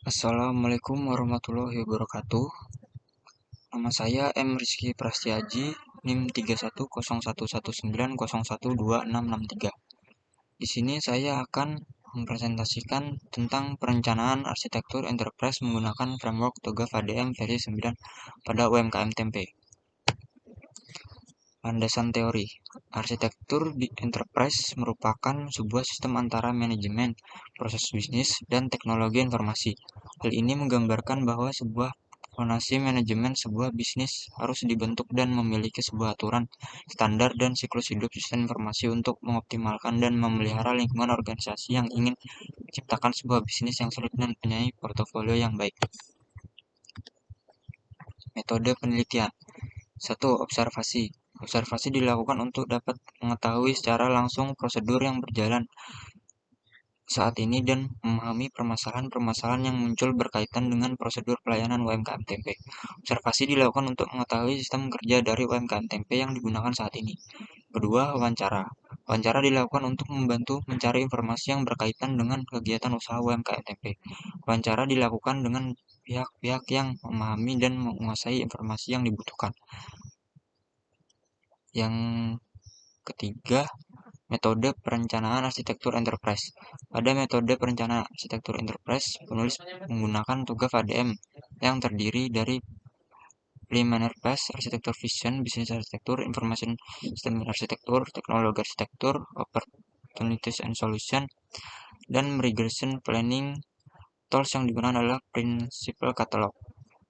Assalamualaikum warahmatullahi wabarakatuh. Nama saya M. Rizky Prastiaji, NIM 310119012663. Di sini saya akan mempresentasikan tentang perencanaan arsitektur enterprise menggunakan framework TOGAF ADM versi 9 pada UMKM Tempe. Landasan teori. Arsitektur di enterprise merupakan sebuah sistem antara manajemen, proses bisnis, dan teknologi informasi. Hal ini menggambarkan bahwa sebuah fondasi manajemen sebuah bisnis harus dibentuk dan memiliki sebuah aturan, standar, dan siklus hidup sistem informasi untuk mengoptimalkan dan memelihara lingkungan organisasi yang ingin menciptakan sebuah bisnis yang solid dan mempunyai portofolio yang baik. Metode penelitian. 1. Observasi. Observasi dilakukan untuk dapat mengetahui secara langsung prosedur yang berjalan saat ini dan memahami permasalahan-permasalahan yang muncul berkaitan dengan prosedur pelayanan UMKM Tempe. Observasi dilakukan untuk mengetahui sistem kerja dari UMKM Tempe yang digunakan saat ini. Kedua, wawancara. Wawancara dilakukan untuk membantu mencari informasi yang berkaitan dengan kegiatan usaha UMKM Tempe. Wawancara dilakukan dengan pihak-pihak yang memahami dan menguasai informasi yang dibutuhkan. Yang ketiga, metode perencanaan arsitektur enterprise. Pada metode perencanaan arsitektur enterprise, penulis menggunakan TOGAF ADM yang terdiri dari preliminary phase, arsitektur vision, business arsitektur, information system arsitektur, teknologi arsitektur, opportunities and solution, dan regression planning. Tools yang digunakan adalah Principal Catalog,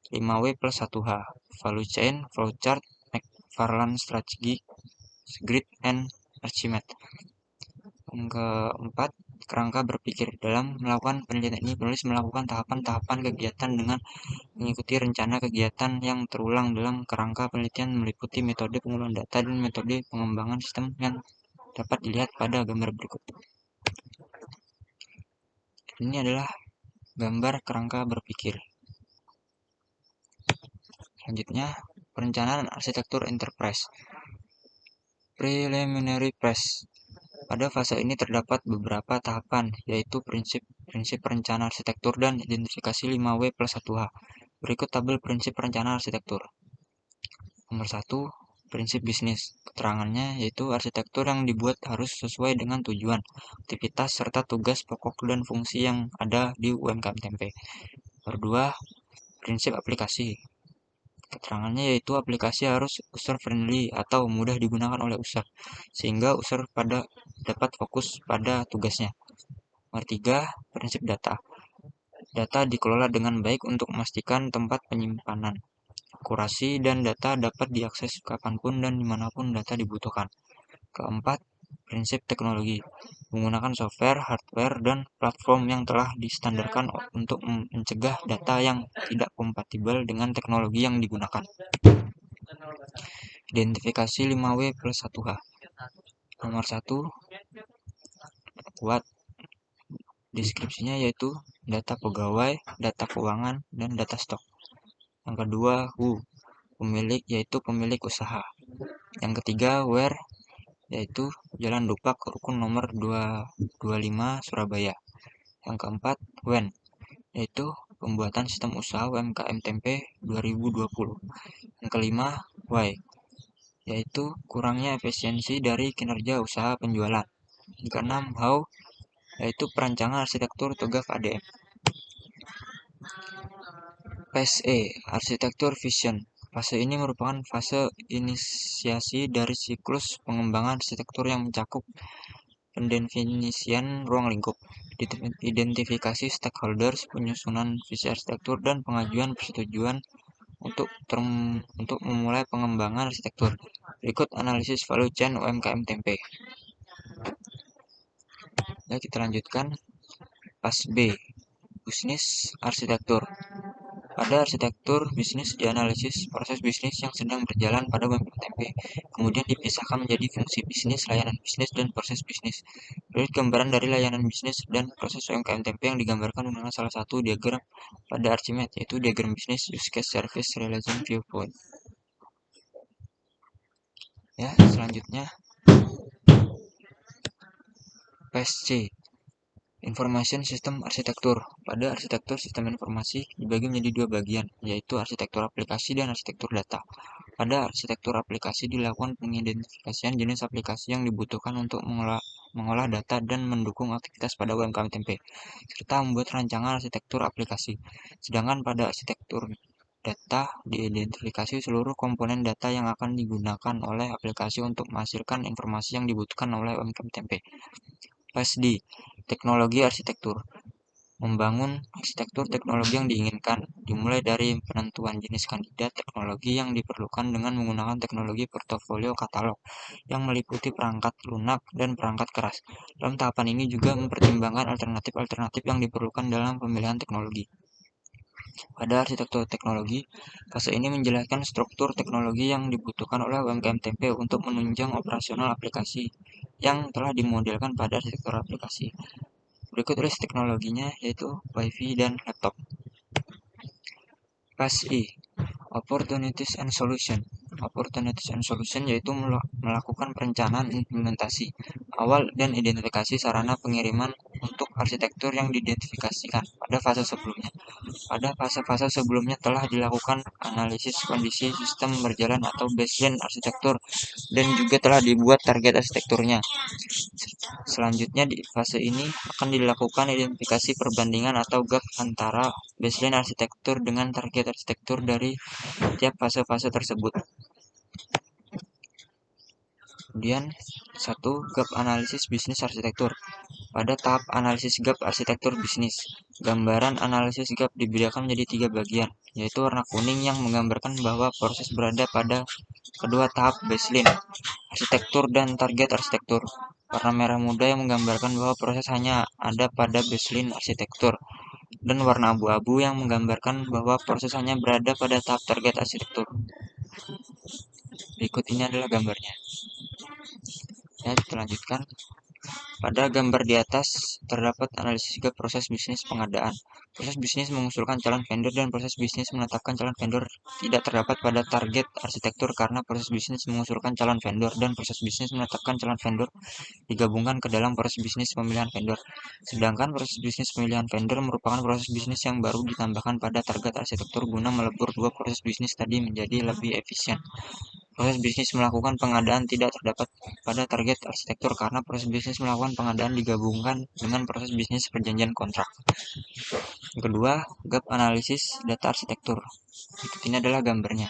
5W plus 1H, Value Chain, Flowchart, McFarlane Strategy, Grid, and Archimedes. Yang keempat, kerangka berpikir. Dalam melakukan penelitian ini, penulis melakukan tahapan-tahapan kegiatan dengan mengikuti rencana kegiatan yang terulang dalam kerangka penelitian meliputi metode pengumpulan data dan metode pengembangan sistem yang dapat dilihat pada gambar berikut. Ini adalah gambar kerangka berpikir. Selanjutnya, perencanaan arsitektur enterprise. Preliminary phase. Pada fase ini terdapat beberapa tahapan, yaitu prinsip perencanaan arsitektur dan identifikasi 5W plus 1H. Berikut tabel prinsip perencanaan arsitektur. Nomor 1, prinsip bisnis. Keterangannya yaitu arsitektur yang dibuat harus sesuai dengan tujuan, aktivitas, serta tugas pokok dan fungsi yang ada di UMKM Tempe. Nomor 2, prinsip aplikasi. Keterangannya yaitu aplikasi harus user-friendly atau mudah digunakan oleh user, sehingga user dapat fokus pada tugasnya. Nomor 3, prinsip data. Data dikelola dengan baik untuk memastikan tempat penyimpanan, akurasi, dan data dapat diakses kapanpun dan dimanapun data dibutuhkan. Keempat, prinsip teknologi. Menggunakan software, hardware, dan platform yang telah distandarkan untuk mencegah data yang tidak kompatibel dengan teknologi yang digunakan. Identifikasi 5W plus 1H. Nomor 1, buat deskripsinya yaitu data pegawai, data keuangan, dan data stok. Yang kedua, who, pemilik yaitu pemilik usaha. Yang ketiga, where, yaitu Jalan Dupak, Rukun nomor 225 Surabaya. Yang keempat, when, yaitu pembuatan sistem usaha UMKM Tempe 2020. Yang kelima, why, yaitu kurangnya efisiensi dari kinerja usaha penjualan. Yang keenam, how, yaitu perancangan arsitektur TOGAF ADM. Phase E, arsitektur vision. Fase ini merupakan fase inisiasi dari siklus pengembangan arsitektur yang mencakup pendefinisian ruang lingkup, identifikasi stakeholders, penyusunan visi arsitektur, dan pengajuan persetujuan untuk memulai pengembangan arsitektur. Berikut analisis value chain UMKM Tempe. Ya, kita lanjutkan. Phase B, bisnis arsitektur. Pada arsitektur bisnis dianalisis proses bisnis yang sedang berjalan pada UMKM Tempe, kemudian dipisahkan menjadi fungsi bisnis, layanan bisnis, dan proses bisnis. Berikut gambaran dari layanan bisnis dan proses UMKM Tempe yang digambarkan menggunakan salah satu diagram pada Archimedes, yaitu diagram bisnis use case service relation viewpoint. Ya, selanjutnya phase C, Information System Arsitektur. Pada arsitektur sistem informasi dibagi menjadi dua bagian, yaitu arsitektur aplikasi dan arsitektur data. Pada arsitektur aplikasi dilakukan pengidentifikasian jenis aplikasi yang dibutuhkan untuk mengolah data dan mendukung aktivitas pada UMKM tempe, serta membuat rancangan arsitektur aplikasi. Sedangkan pada arsitektur data diidentifikasi seluruh komponen data yang akan digunakan oleh aplikasi untuk menghasilkan informasi yang dibutuhkan oleh UMKM tempe. PSD, teknologi arsitektur. Membangun arsitektur teknologi yang diinginkan, dimulai dari penentuan jenis kandidat teknologi yang diperlukan dengan menggunakan teknologi portofolio katalog yang meliputi perangkat lunak dan perangkat keras. Dalam tahapan ini juga mempertimbangkan alternatif-alternatif yang diperlukan dalam pemilihan teknologi. Pada arsitektur teknologi, fase ini menjelaskan struktur teknologi yang dibutuhkan oleh UMKM tempe untuk menunjang operasional aplikasi yang telah dimodelkan pada arsitektur aplikasi. Berikut list teknologinya, yaitu WiFi dan laptop. Phase I, Opportunities and Solution. Opportunities and Solution yaitu melakukan perencanaan implementasi awal dan identifikasi sarana pengiriman untuk arsitektur yang diidentifikasikan pada fase sebelumnya. Pada fase-fase sebelumnya telah dilakukan analisis kondisi sistem berjalan atau baseline arsitektur dan juga telah dibuat target arsitekturnya. Selanjutnya di fase ini akan dilakukan identifikasi perbandingan atau gap antara baseline arsitektur dengan target arsitektur dari tiap fase-fase tersebut. Kemudian, 1. Gap analisis bisnis arsitektur. Pada tahap analisis gap arsitektur bisnis, gambaran analisis gap dibedakan menjadi 3 bagian, yaitu warna kuning yang menggambarkan bahwa proses berada pada kedua tahap baseline arsitektur dan target arsitektur. Warna merah muda yang menggambarkan bahwa proses hanya ada pada baseline arsitektur, dan warna abu-abu yang menggambarkan bahwa proses hanya berada pada tahap target arsitektur. Berikut ini adalah gambarnya. Ya, kita lanjutkan. Pada gambar di atas terdapat analisis gap proses bisnis pengadaan. Proses bisnis mengusulkan calon vendor dan proses bisnis menetapkan calon vendor tidak terdapat pada target arsitektur karena proses bisnis mengusulkan calon vendor dan proses bisnis menetapkan calon vendor digabungkan ke dalam proses bisnis pemilihan vendor. Sedangkan proses bisnis pemilihan vendor merupakan proses bisnis yang baru ditambahkan pada target arsitektur guna melebur dua proses bisnis tadi menjadi lebih efisien. Proses bisnis melakukan pengadaan tidak terdapat pada target arsitektur karena proses bisnis melakukan pengadaan digabungkan dengan proses bisnis perjanjian kontrak. Yang kedua, gap analisis data arsitektur. Ini adalah gambarnya.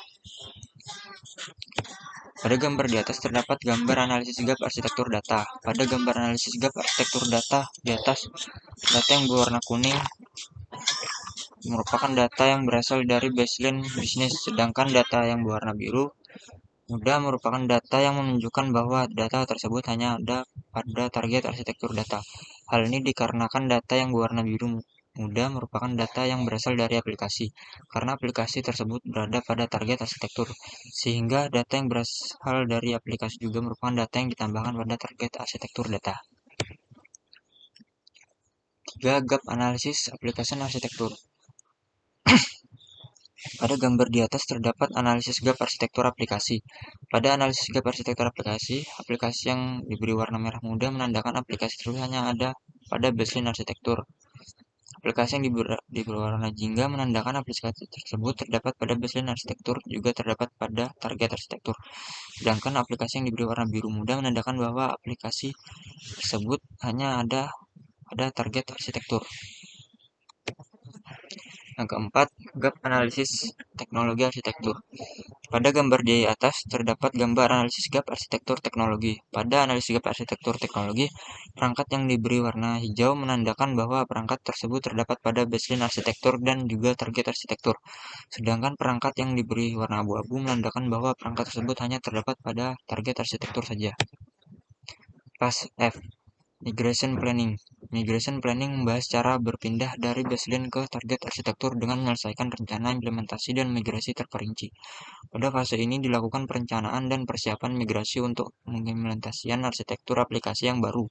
Pada gambar di atas terdapat gambar analisis gap arsitektur data. Pada gambar analisis gap arsitektur data di atas, data yang berwarna kuning merupakan data yang berasal dari baseline bisnis, sedangkan data yang berwarna biru muda merupakan data yang menunjukkan bahwa data tersebut hanya ada pada target arsitektur data. Hal ini dikarenakan data yang berwarna biru muda merupakan data yang berasal dari aplikasi, karena aplikasi tersebut berada pada target arsitektur, sehingga data yang berasal dari aplikasi juga merupakan data yang ditambahkan pada target arsitektur data. 3. Gap analisis application arsitektur. Pada gambar di atas terdapat analisis gap arsitektur aplikasi. Pada analisis gap arsitektur aplikasi, aplikasi yang diberi warna merah muda menandakan aplikasi tersebut hanya ada pada baseline arsitektur. Aplikasi yang diberi warna jingga menandakan aplikasi tersebut terdapat pada baseline arsitektur juga terdapat pada target arsitektur. Sedangkan aplikasi yang diberi warna biru muda menandakan bahwa aplikasi tersebut hanya ada pada target arsitektur. Yang keempat, gap analisis teknologi arsitektur. Pada gambar di atas terdapat gambar analisis gap arsitektur teknologi. Pada analisis gap arsitektur teknologi, perangkat yang diberi warna hijau menandakan bahwa perangkat tersebut terdapat pada baseline arsitektur dan juga target arsitektur. Sedangkan perangkat yang diberi warna abu-abu menandakan bahwa perangkat tersebut hanya terdapat pada target arsitektur saja. Fase F, Migration Planning. Migration Planning membahas cara berpindah dari baseline ke target arsitektur dengan menyelesaikan rencana implementasi dan migrasi terperinci. Pada fase ini dilakukan perencanaan dan persiapan migrasi untuk mengimplementasikan arsitektur aplikasi yang baru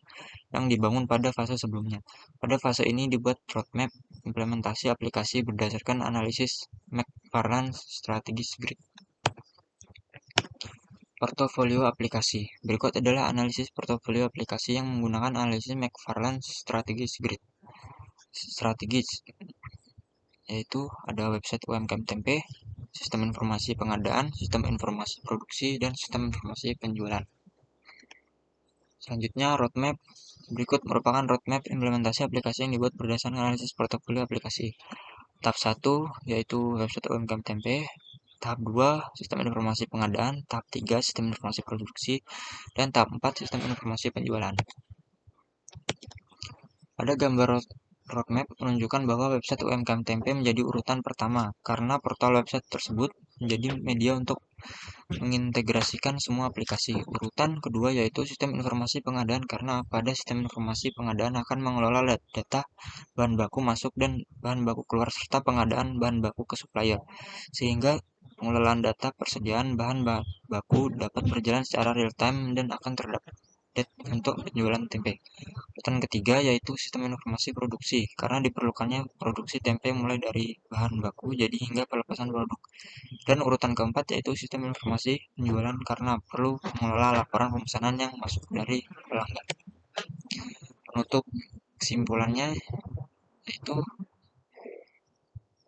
yang dibangun pada fase sebelumnya. Pada fase ini dibuat roadmap implementasi aplikasi berdasarkan analisis McFarland Strategic Grid. Portofolio aplikasi. Berikut adalah analisis portofolio aplikasi yang menggunakan analisis McFarland Strategic Grid. strategis, yaitu ada website UMKM Tempe, sistem informasi pengadaan, sistem informasi produksi, dan sistem informasi penjualan. Selanjutnya, roadmap. Berikut merupakan roadmap implementasi aplikasi yang dibuat berdasarkan analisis portofolio aplikasi. Tahap 1 yaitu website UMKM Tempe, tahap 2 sistem informasi pengadaan, tahap 3 sistem informasi produksi, dan tahap 4 sistem informasi penjualan. Pada gambar roadmap menunjukkan bahwa website UMKM Tempe menjadi urutan pertama karena portal website tersebut menjadi media untuk mengintegrasikan semua aplikasi. Urutan kedua yaitu sistem informasi pengadaan karena pada sistem informasi pengadaan akan mengelola data bahan baku masuk dan bahan baku keluar serta pengadaan bahan baku ke supplier. Sehingga pengelolaan data persediaan bahan baku dapat berjalan secara real time dan akan terdapat untuk penjualan tempe. Urutan ketiga yaitu sistem informasi produksi, karena diperlukannya produksi tempe mulai dari bahan baku jadi hingga pelepasan produk. Dan urutan keempat yaitu sistem informasi penjualan karena perlu mengelola laporan pemesanan yang masuk dari pelanggan. Penutup kesimpulannya yaitu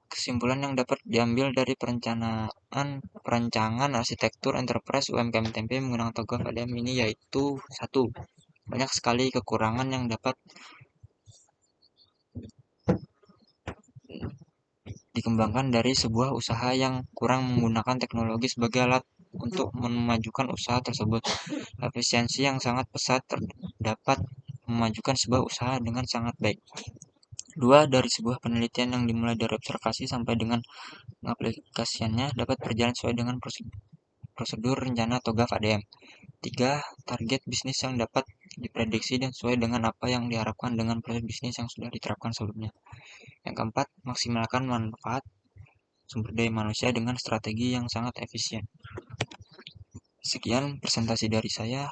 kesimpulan yang dapat diambil dari perancangan arsitektur enterprise UMKM Tempe menggunakan TOGAF ADM ini yaitu 1. Banyak sekali kekurangan yang dapat dikembangkan dari sebuah usaha yang kurang menggunakan teknologi sebagai alat untuk memajukan usaha tersebut. Efisiensi yang sangat pesat terdapat memajukan sebuah usaha dengan sangat baik. 2. Dari sebuah penelitian yang dimulai dari observasi sampai dengan pengaplikasiannya dapat berjalan sesuai dengan prosedur rencana TOGAF ADM. 3. Target bisnis yang dapat diprediksi dan sesuai dengan apa yang diharapkan dengan proses bisnis yang sudah diterapkan sebelumnya. Yang keempat, maksimalkan manfaat sumber daya manusia dengan strategi yang sangat efisien. Sekian presentasi dari saya.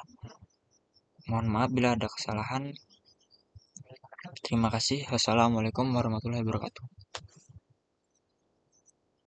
Mohon maaf bila ada kesalahan. Terima kasih. Wassalamualaikum warahmatullahi wabarakatuh.